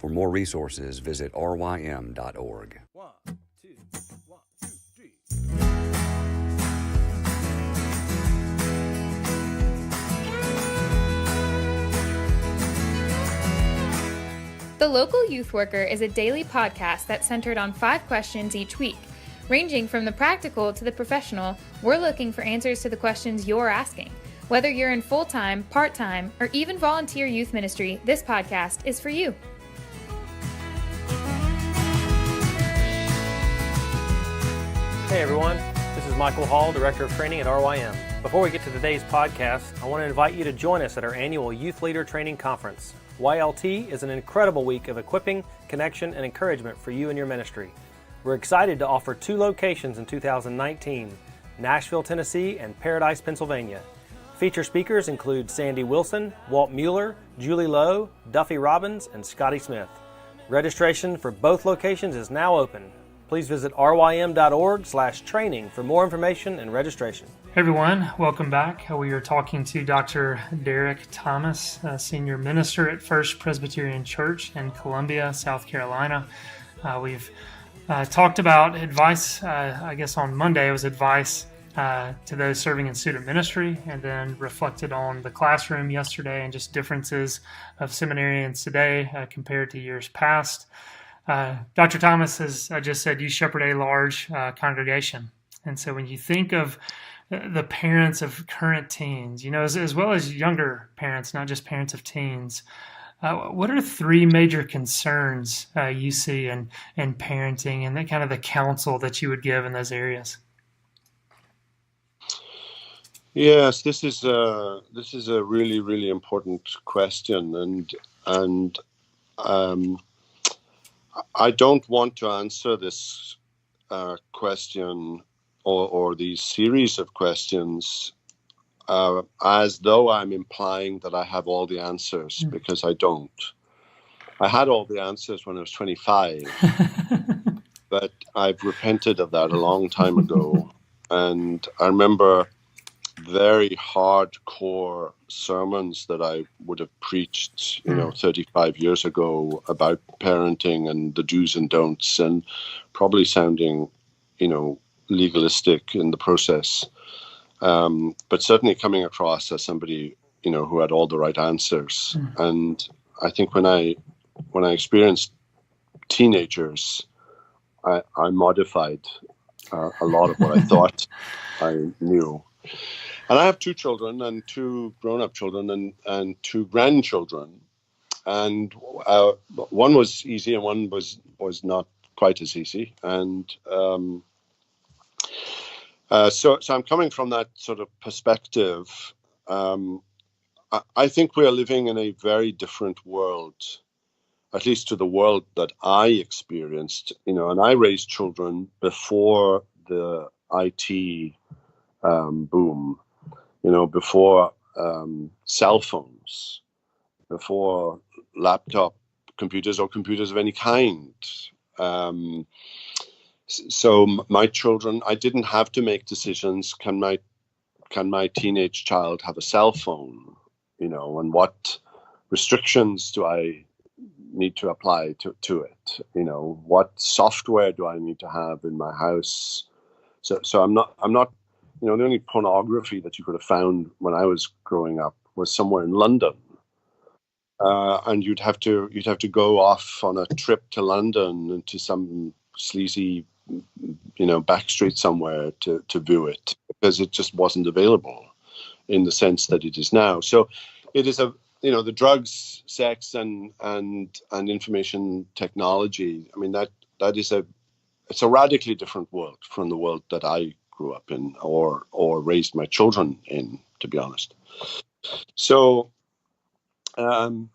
For more resources, visit rym.org. 1, 2, 1, 2, 3. The Local Youth Worker is a daily podcast that's centered on 5 questions each week. Ranging from the practical to the professional, we're looking for answers to the questions you're asking. Whether you're in full-time, part-time, or even volunteer youth ministry, this podcast is for you. Hey everyone, this is Michael Hall, Director of Training at RYM. Before we get to today's podcast, I want to invite you to join us at our annual Youth Leader Training Conference. YLT is an incredible week of equipping, connection, and encouragement for you and your ministry. We're excited to offer 2 locations in 2019, Nashville, Tennessee, and Paradise, Pennsylvania. Feature speakers include Sandy Wilson, Walt Mueller, Julie Lowe, Duffy Robbins, and Scotty Smith. Registration for both locations is now open. Please visit rym.org/training for more information and registration. Hey everyone, welcome back. We are talking to Dr. Derek Thomas, Senior Minister at First Presbyterian Church in Columbia, South Carolina. We've talked about advice, I guess on Monday it was advice to those serving in student ministry, and then reflected on the classroom yesterday and just differences of seminarians today compared to years past. Dr. Thomas, as I just said, you shepherd a large congregation. And so when you think of the parents of current teens, you know, as well as younger parents, not just parents of teens, what are 3 major concerns you see in parenting, and that kind of the counsel that you would give in those areas? Yes, this is a really, really important question, and I don't want to answer this question or these series of questions as though I'm implying that I have all the answers, because I don't. I had all the answers when I was 25, but I've repented of that a long time ago. And I remember very hardcore sermons that I would have preached, 35 years ago about parenting and the do's and don'ts, and probably sounding, legalistic in the process. But certainly coming across as somebody, who had all the right answers. And I think when I experienced teenagers, I modified a lot of what I thought I knew. And I have 2 children, and 2 grown-up children, and 2 grandchildren. And one was easy and one was not quite as easy. And so I'm coming from that sort of perspective. I think we are living in a very different world, at least to the world that I experienced. And I raised children before the IT boom. Before cell phones, before laptop computers or computers of any kind. So my children, I didn't have to make decisions. Can my teenage child have a cell phone? And what restrictions do I need to apply to it? What software do I need to have in my house? So I'm not. The only pornography that you could have found when I was growing up was somewhere in London, and you'd have to go off on a trip to London and to some sleazy, back street somewhere to view it, because it just wasn't available in the sense that it is now. So it is the drugs, sex, and information technology. I mean it's a radically different world from the world that I grew up in or raised my children in, to be honest. So the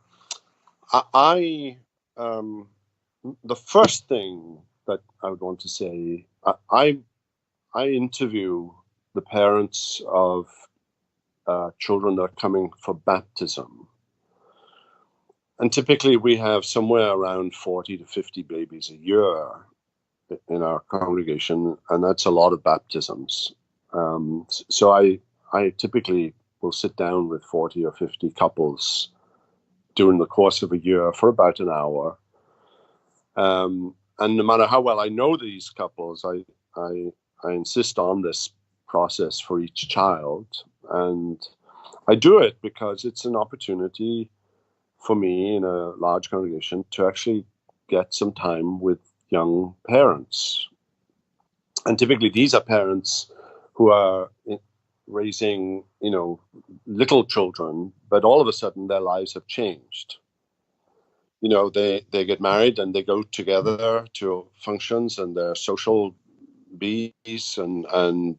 first thing that I would want to say, I interview the parents of children that are coming for baptism. And typically we have somewhere around 40 to 50 babies a year in our congregation, and that's a lot of baptisms. So I typically will sit down with 40 or 50 couples during the course of a year for about an hour And no matter how well I know these couples, I insist on this process for each child. And I do it because it's an opportunity for me in a large congregation to actually get some time with young parents. And typically these are parents who are raising, little children, but all of a sudden their lives have changed. They get married and they go together to functions, and they're social bees, and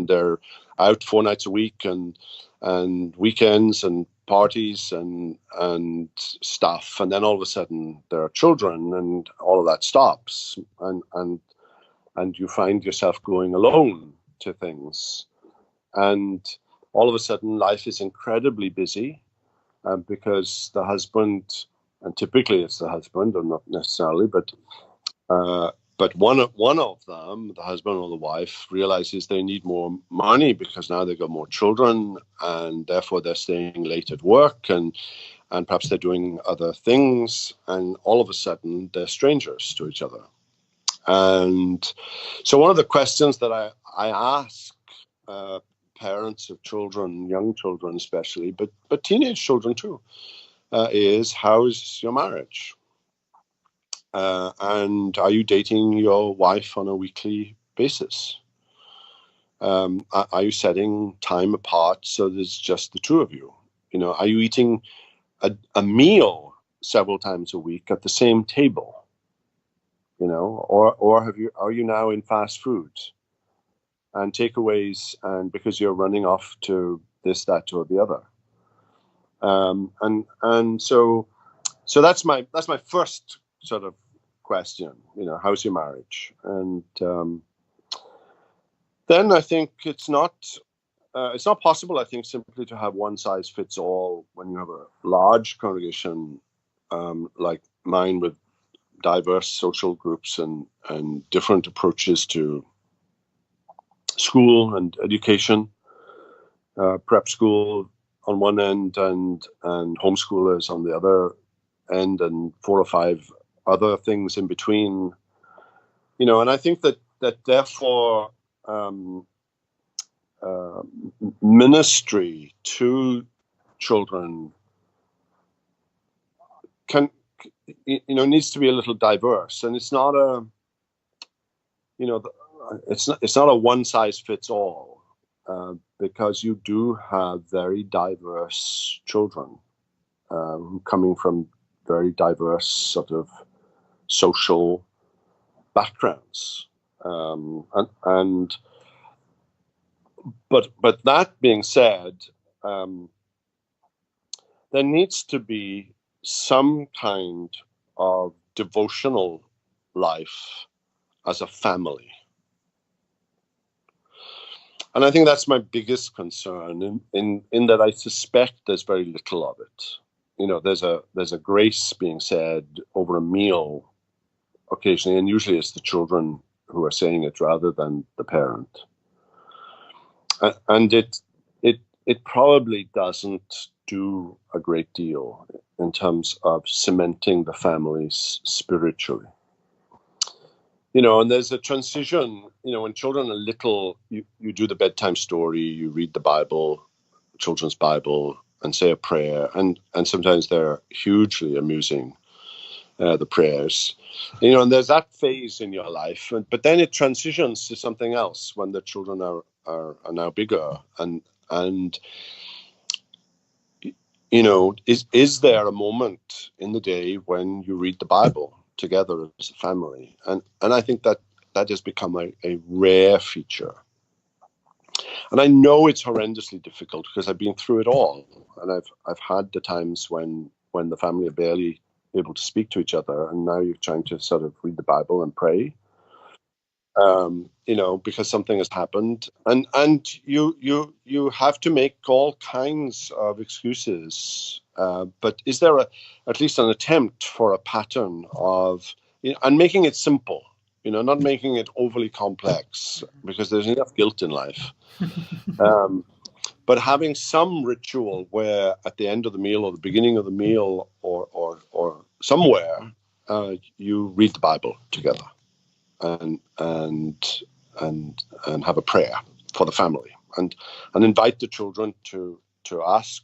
they're out 4 nights a week and weekends and parties and stuff. And then all of a sudden there are children, and all of that stops, and you find yourself going alone to things. And all of a sudden life is incredibly busy, because the husband, and typically it's the husband, or not necessarily, but one of them, the husband or the wife, realizes they need more money because now they've got more children, and therefore they're staying late at work, and perhaps they're doing other things, and all of a sudden they're strangers to each other. And so one of the questions that I ask parents of children, young children especially, but teenage children too, is, how's your marriage? And are you dating your wife on a weekly basis? Are you setting time apart so there's just the two of you? Are you eating a meal several times a week at the same table? Or are you now in fast food and takeaways, and because you're running off to this, that, or the other? And so that's my first sort of question. How's your marriage? And then I think it's not possible, I think, simply to have one size fits all when you have a large congregation like mine, with diverse social groups and different approaches to school and education, prep school on one end and homeschoolers on the other end, and 4 or 5 other things in between. And I think that therefore ministry to children needs to be a little diverse, and it's not it's not a one size fits all, because you do have very diverse children coming from very diverse sort of social backgrounds, but that being said, there needs to be some kind of devotional life as a family. And I think that's my biggest concern, in that I suspect there's very little of it. There's a grace being said over a meal occasionally, and usually it's the children who are saying it rather than the parent. And it probably doesn't do a great deal in terms of cementing the families spiritually. And there's a transition, when children are little, you do the bedtime story, you read the Bible, children's Bible, and say a prayer, and sometimes they're hugely amusing, the prayers, and there's that phase in your life, but then it transitions to something else when the children are now bigger, and is there a moment in the day when you read the Bible together as a family? And I think that has become a rare feature. And I know it's horrendously difficult because I've been through it all, and I've had the times when the family are barely able to speak to each other, and now you're trying to sort of read the Bible and pray, because something has happened, and you have to make all kinds of excuses. But is there at least an attempt for a pattern of, and making it simple, not making it overly complex, because there's enough guilt in life. But having some ritual where at the end of the meal or the beginning of the meal or somewhere, you read the Bible together and have a prayer for the family and invite the children to ask,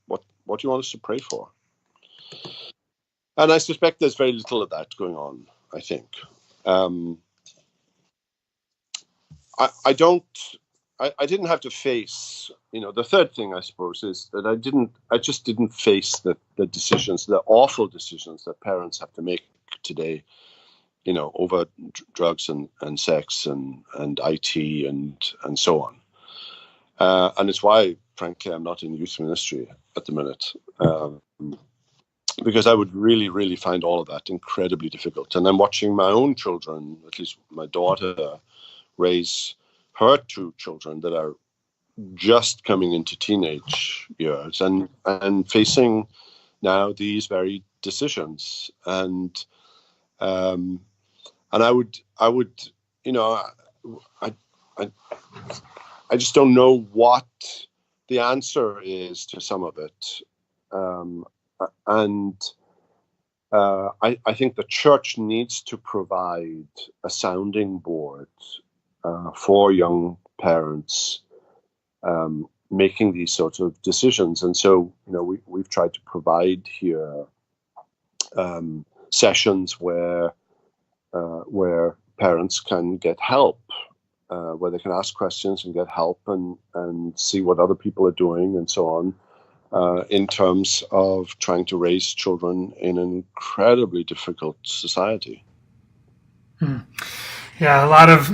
what do you want us to pray for? And I suspect there's very little of that going on, I think. I didn't have to face, the third thing, I suppose, is that I just didn't face the decisions, the awful decisions that parents have to make today, over drugs and sex and IT and so on. And it's why, frankly, I'm not in youth ministry at the minute, because I would really, really find all of that incredibly difficult. And I'm watching my own children, at least my daughter, raise her two children that are just coming into teenage years and facing now these very decisions. And I would, I just don't know what the answer is to some of it. I think the church needs to provide a sounding board for young parents making these sorts of decisions. And so, we've tried to provide here sessions where parents can get help, where they can ask questions and get help and see what other people are doing and so on, in terms of trying to raise children in an incredibly difficult society. Yeah, a lot of,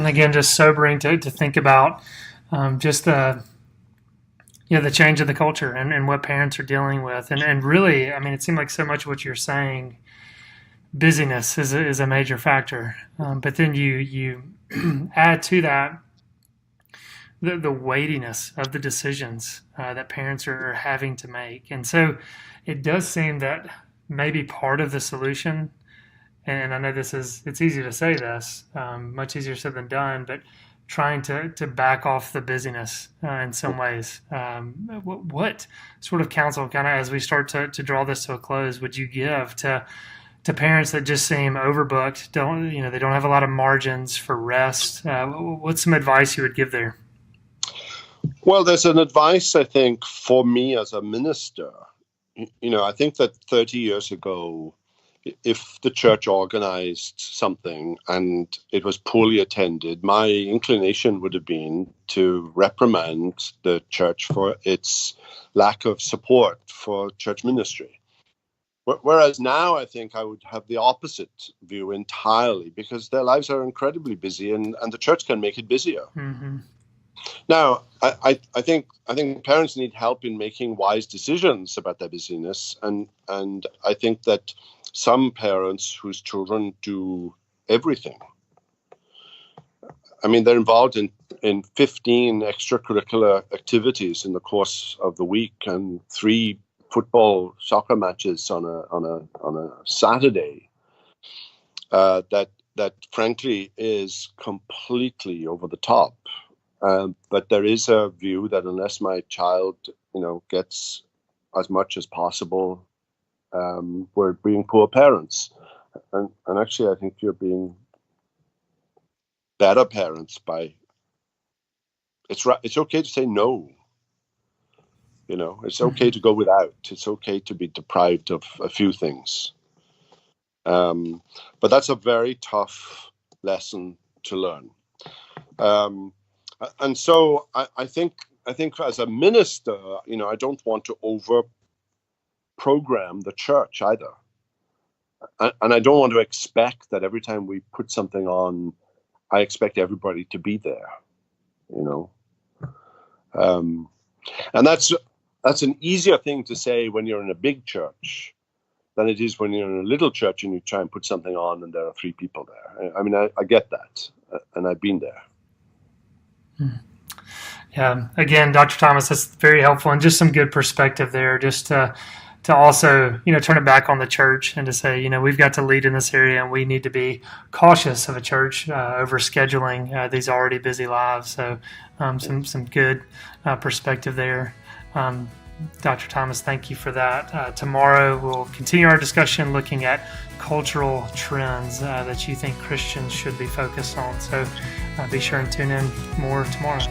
again, just sobering to think about just the change of the culture and what parents are dealing with. And really, it seemed like so much of what you're saying, busyness is a major factor. But then you add to that the weightiness of the decisions that parents are having to make. And so it does seem that maybe part of the solution, and I know it's easy to say this, much easier said than done, but trying to back off the busyness in some ways. What sort of counsel, kind of as we start to draw this to a close, would you give to parents that just seem overbooked, they don't have a lot of margins for rest? What's some advice you would give there? Well, there's an advice, I think, for me as a minister. I think that 30 years ago, if the church organized something and it was poorly attended, my inclination would have been to reprimand the church for its lack of support for church ministry. Whereas now I think I would have the opposite view entirely, because their lives are incredibly busy and the church can make it busier. Mm-hmm. Now, I think parents need help in making wise decisions about their busyness, and I think that some parents whose children do everything. They're involved in 15 extracurricular activities in the course of the week and 3 football soccer matches on a Saturday. That frankly is completely over the top. But there is a view that unless my child, gets as much as possible, we're being poor parents. And actually, I think you're being better parents by. It's okay to say no. It's okay to go without. It's okay to be deprived of a few things. But that's a very tough lesson to learn. And so I think as a minister, I don't want to over program the church either. And I don't want to expect that every time we put something on, I expect everybody to be there, And that's an easier thing to say when you're in a big church than it is when you're in a little church and you try and put something on and there are 3 people there. I get that, and I've been there. Yeah. Again, Dr. Thomas, that's very helpful, and just some good perspective there, just to also, turn it back on the church and to say, we've got to lead in this area and we need to be cautious of a church over scheduling these already busy lives. So some good perspective there. Dr. Thomas, thank you for that. Tomorrow we'll continue our discussion looking at cultural trends that you think Christians should be focused on. So be sure and tune in more tomorrow.